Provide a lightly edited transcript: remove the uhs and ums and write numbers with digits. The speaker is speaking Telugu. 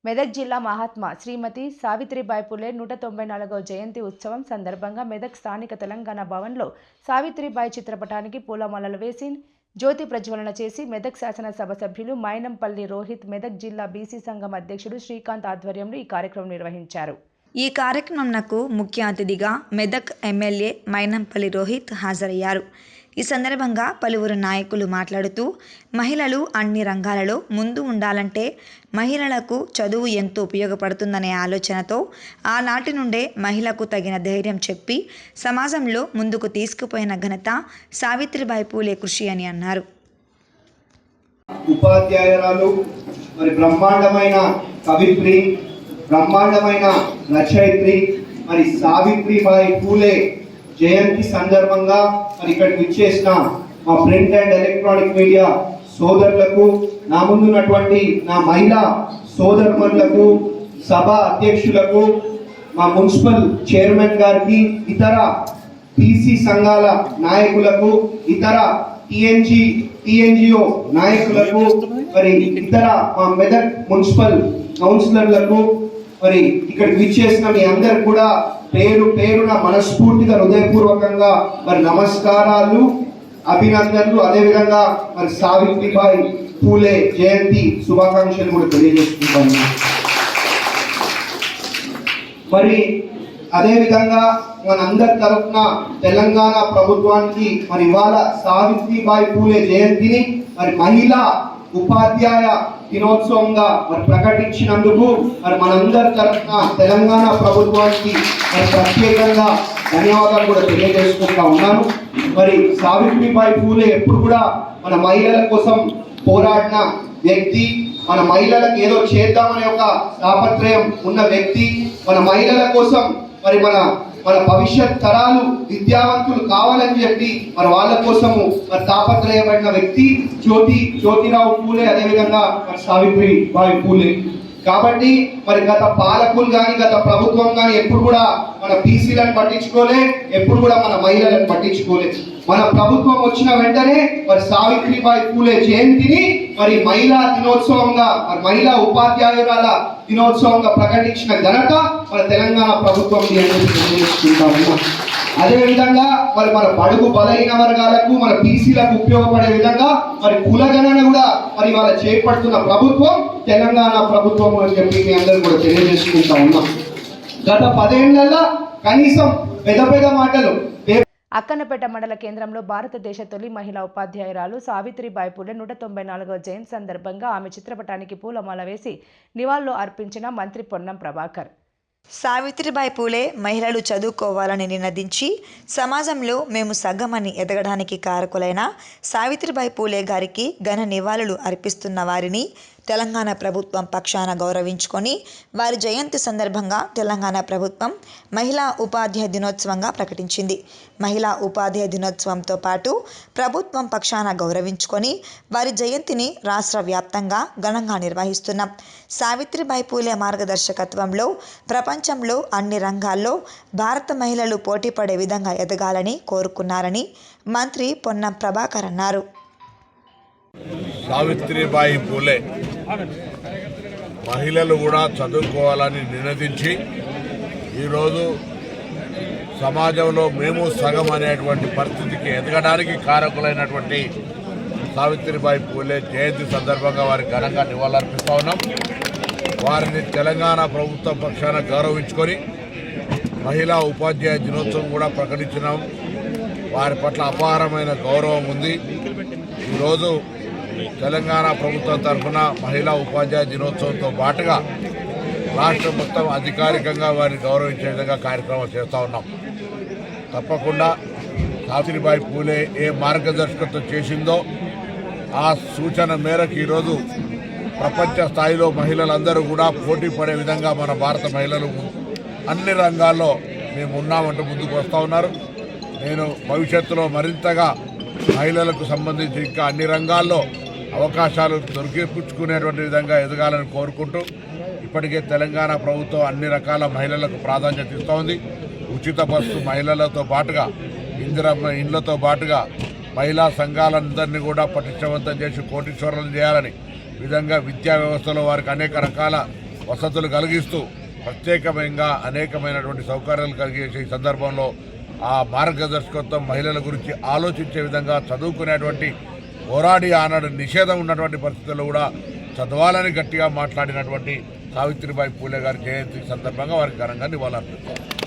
మెదక్ జిల్లా మహాత్మా శ్రీమతి సావిత్రిబాయి పులే 194వ జయంతి ఉత్సవం సందర్భంగా మెదక్ స్థానిక తెలంగాణ భవన్లో సావిత్రిబాయి చిత్రపటానికి పూలమాలలు వేసి జ్యోతి ప్రజ్వలన చేసి మెదక్ శాసనసభ సభ్యులు మైనంపల్లి రోహిత్, మెదక్ జిల్లా బీసీ సంఘం అధ్యక్షుడు శ్రీకాంత్ ఆధ్వర్యంలో ఈ కార్యక్రమం నిర్వహించారు. ఈ కార్యక్రమంకు ముఖ్య అతిథిగా మెదక్ ఎమ్మెల్యే మైనంపల్లి రోహిత్ హాజరయ్యారు. ఈ సందర్భంగా పలువురు నాయకులు మాట్లాడుతూ మహిళలు అన్ని రంగాలలో ముందు ఉండాలంటే మహిళలకు చదువు ఎంతో ఉపయోగపడుతుందనే ఆలోచనతో ఆనాటి నుండే మహిళకు తగిన ధైర్యం చెప్పి సమాజంలో ముందుకు తీసుకుపోయిన ఘనత సావిత్రిబాయి పూలే కృషి అని అన్నారు. ఉపాధ్యాయురాలు, మరి బ్రహ్మాండమైన కవిత్రి, బ్రహ్మాండమైన రచయిత్రి, మరి సావిత్రిబాయి పూలే జయంతి సందర్భంగా మరి ఇక్కడికి విచ్చేసిన మా ప్రింట్ అండ్ ఎలక్ట్రానిక్ మీడియా సోదరులకు, నా ముందున్నటువంటి నా మహిళా సోదరులకు, సభ అధ్యక్షులకు, మా మున్సిపల్ చైర్మన్ గారికి, ఇతర టీసీ సంఘాల నాయకులకు, ఇతర టీఎన్జిఓ నాయకులకు, మరి ఇతర మా మెదక్ మున్సిపల్ కౌన్సిలర్లకు, మరి ఇక్కడికి విచ్చేసిన మీ అందరు కూడా పేరు పేరున మనస్ఫూర్తిగా హృదయపూర్వకంగా మరి నమస్కారాలు, అభినందనలు, అదేవిధంగా మరి సావిత్రిబాయి పూలే జయంతి శుభాకాంక్షలు కూడా తెలియజేస్తున్నాను. మరి అదేవిధంగా మనందరి తరఫున తెలంగాణ ప్రభుత్వానికి మరి ఇవాళ సావిత్రిబాయి పూలే జయంతిని మరి మహిళా ఉపాధ్యాయ దినోత్సవంగా మరి ప్రకటించినందుకు మరి మనందరి తరఫున తెలంగాణ ప్రభుత్వానికి మరి ప్రత్యేకంగా ధన్యవాదాలు కూడా తెలియజేసుకుంటా ఉన్నాను. మరి సావిత్రిబాయి పూలే ఎప్పుడు కూడా మన మహిళల కోసం పోరాడిన వ్యక్తి, మన మహిళలకు ఏదో చేద్దామనే ఒక తాపత్రయం ఉన్న వ్యక్తి, మన మహిళల కోసం మరి మన భవిష్యత్ తరాలు విద్యావంతులు కావాలని చెప్పి మరి వాళ్ళ కోసము మరి తాపత్రయపడిన వ్యక్తి జ్యోతిరావు పూలే, అదేవిధంగా మరి సావిత్రిబాయి పూలే. కాబట్టి మరి గత పాలకులు కానీ గత ప్రభుత్వం కానీ ఎప్పుడు కూడా మన బీసీలను పట్టించుకోలే, ఎప్పుడు కూడా మన మహిళలను పట్టించుకోలే. మన ప్రభుత్వం వచ్చిన వెంటనే మరి సావిత్రిబాయి పూలే జయంతిని మరి మహిళా దినోత్సవంగా, మరి మహిళా ఉపాధ్యాయురాల దినోత్సవంగా ప్రకటించిన ఘనత మన తెలంగాణ ప్రభుత్వం తెలియజేసుకుంటాము. అదేవిధంగా మరి మన బడుగు బలహీన వర్గాలకు, మన బీసీలకు ఉపయోగపడే విధంగా మరి కులగణన కూడా మరి వాళ్ళ చేపడుతున్న ప్రభుత్వం తెలంగాణ ప్రభుత్వం అని చెప్పి మీ అందరూ కూడా తెలియజేసుకుంటా ఉన్నాం. గత 10 ఏళ్లలో కనీసం పెద్ద మాటలు. అక్కన్నపేట మండల కేంద్రంలో భారతదేశ తొలి మహిళా ఉపాధ్యాయురాలు సావిత్రిబాయి పూలే 194వ జయంతి సందర్భంగా ఆమె చిత్రపటానికి పూలమాల వేసి నివాళులు అర్పించిన మంత్రి పొన్నం ప్రభాకర్. సావిత్రిబాయి పూలే మహిళలు చదువుకోవాలని నినదించి సమాజంలో మేము సగమని ఎదగడానికి కారకులైన సావిత్రిబాయి పూలే గారికి ఘన నివాళులు అర్పిస్తున్న వారిని తెలంగాణ ప్రభుత్వం పక్షాన గౌరవించుకొని వారి జయంతి సందర్భంగా తెలంగాణ ప్రభుత్వం మహిళా ఉపాధ్యాయ దినోత్సవంగా ప్రకటించింది. మహిళా ఉపాధ్యాయ దినోత్సవంతో పాటు ప్రభుత్వం పక్షాన గౌరవించుకొని వారి జయంతిని రాష్ట్ర వ్యాప్తంగా ఘనంగా నిర్వహిస్తున్నాం. సావిత్రిబాయి పూలే మార్గదర్శకత్వంలో ప్రపంచంలో అన్ని రంగాల్లో భారత మహిళలు పోటీపడే విధంగా ఎదగాలని కోరుకున్నారని మంత్రి పొన్నం ప్రభాకర్ అన్నారు. సావిత్రిబాయి పూలే మహిళలు కూడా చదువుకోవాలని నినదించి ఈరోజు సమాజంలో మేము సగం అనేటువంటి పరిస్థితికి ఎదగడానికి కారకులైనటువంటి సావిత్రిబాయి పూలే జయంతి సందర్భంగా వారికి ఘనంగా నివాళులర్పిస్తూ ఉన్నాం. వారిని తెలంగాణ ప్రభుత్వం పక్షాన గౌరవించుకొని మహిళా ఉపాధ్యాయ దినోత్సవం కూడా ప్రకటించినాం. వారి పట్ల అపారమైన గౌరవం ఉంది. ఈరోజు తెలంగాణ ప్రభుత్వం తరఫున మహిళా ఉపాధ్యాయ దినోత్సవంతో పాటుగా రాష్ట్రం మొత్తం అధికారికంగా వారిని గౌరవించే విధంగా కార్యక్రమం చేస్తూ ఉన్నాం. తప్పకుండా సావిత్రిబాయి పూలే ఏ మార్గదర్శకత్వం చేసిందో ఆ సూచన మేరకు ఈరోజు ప్రపంచ స్థాయిలో మహిళలందరూ కూడా పోటీ పడే విధంగా మన భారత మహిళలు అన్ని రంగాల్లో మేము ఉన్నామంటూ ముందుకు వస్తూ ఉన్నారు. నేను భవిష్యత్తులో మరింతగా మహిళలకు సంబంధించి ఇంకా అన్ని రంగాల్లో అవకాశాలు దొరికిపుచ్చుకునేటువంటి విధంగా ఎదగాలని కోరుకుంటూ ఇప్పటికే తెలంగాణ ప్రభుత్వం అన్ని రకాల మహిళలకు ప్రాధాన్యత ఇస్తూ ఉంది. ఉచిత బస్సు మహిళలతో పాటుగా ఇందిరమ్మ ఇండ్లతో పాటుగా మహిళా సంఘాలందరినీ కూడా పటిష్టవంతం చేసి కోటీశ్వరులను చేయాలని విధంగా విద్యా వ్యవస్థలో వారికి అనేక రకాల వసతులు కలిగిస్తూ ప్రత్యేకంగా అనేకమైనటువంటి సౌకర్యాలు కలిగేసే ఈ సందర్భంలో ఆ మార్గదర్శకత్వం మహిళల గురించి ఆలోచించే విధంగా చదువుకునేటువంటి పోరాడి ఆనాడు నిషేధం ఉన్నటువంటి పరిస్థితుల్లో కూడా చదవాలని గట్టిగా మాట్లాడినటువంటి సావిత్రిబాయి పూలే గారి జయంతి సందర్భంగా వారికి ఘనంగా నివాళులర్పిస్తారు.